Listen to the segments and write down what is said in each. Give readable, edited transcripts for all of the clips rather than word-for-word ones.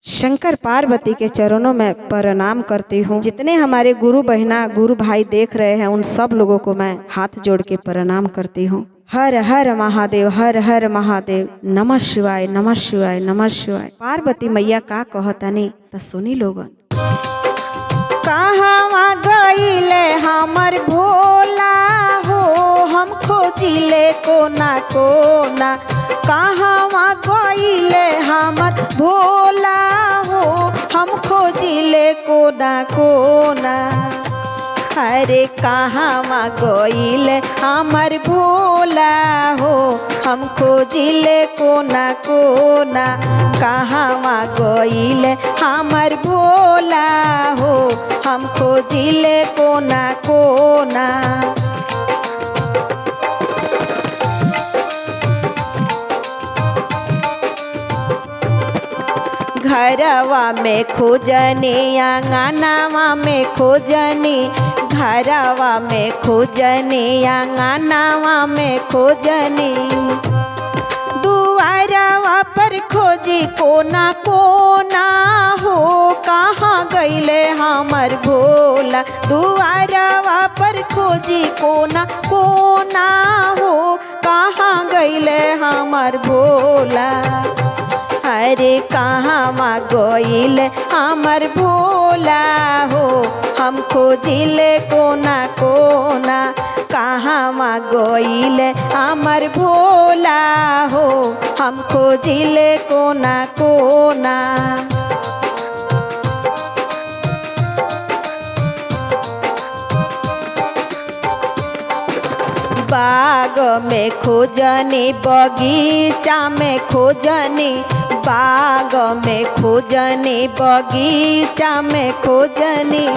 शंकर पार्वती के चरणों में प्रणाम करती हूँ। जितने हमारे गुरु बहना गुरु भाई देख रहे हैं उन सब लोगों को मैं हाथ जोड़ के प्रणाम करती हूँ। हर हर महादेव, हर हर महादेव, नमः शिवाय, नमः शिवाय, नमः शिवाय। पार्वती मैया का कहतनी तो सुनी लोगन। कहवा गईले हमर भोला हो, हम खोजिले कोना कोना। कहवा गईले हमर भोला हो, हम खोजिले कोना कोना। अरे कहवा गईले हमर भोला हो, हम खोजिले कोना कोना। कहवा गईले हमर भोला हो, हम खोजिले कोना कोना। घरवा में खोजनी, आंगनवा में खोजनी। घरवा में खोजनी, आंगनवा में खोजनी। दुआरवा पर खोजी कोना कोना हो, कहाँ गईले हमर भोला। दुआरवा पर खोजी कोना कोना हो, कहाँ गईले हमर भोला। अरे कहवा गईले हमर भोला हो, हम खोजिले कोना कोना। कहवा गईले हमर भोला हो, हम खोजिले कोना कोना। बाग में खोजनी, बगीचा में खोजनी। बाग में खोजनी, बगीचा में खोजनी।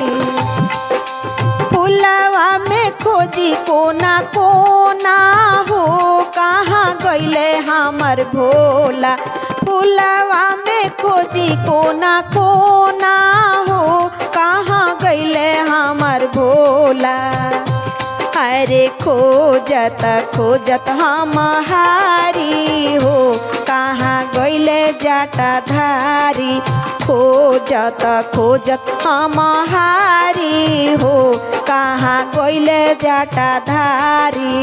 फुलवा में खोजी कोना कोना हो, कहाँ गईले हमर भोला। फुलवा में खोजी कोना कोना हो, कहाँ गईले हमर भोला। अरे खोजत खोजत हम हारी हो, कहाँ गईले जटाधारी। खोजत खोजत हम हारी हो, कहाँ गईले जटाधारी।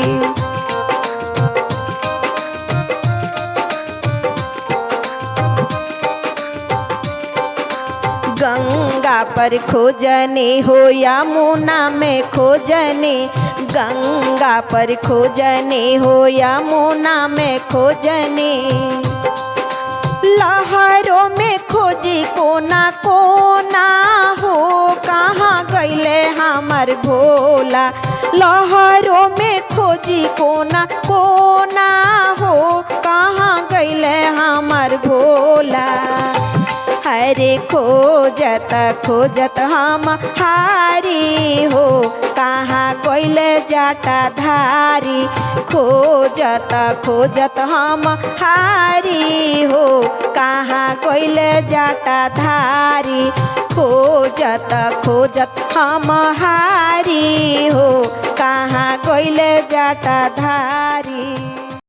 गंगा पर खोजनी हो, यमुना में खोजनी। गंगा पर खोजनी हो, यमुना में खोजनी। लहरों में खोजी कोना कोना हो, कहाँ गईले हमर भोला। लहरों में खोजी कोना कोना हो, कहाँ गईले हमर भोला। अरे खोजत खोजत हम हारी हो, कहाँ गईले जटाधारी। खोजत खोजत हम हारी हो, कहाँ गईले जटाधारी। खोजत खोजत हम हारी हो, कहाँ गईले जटाधारी।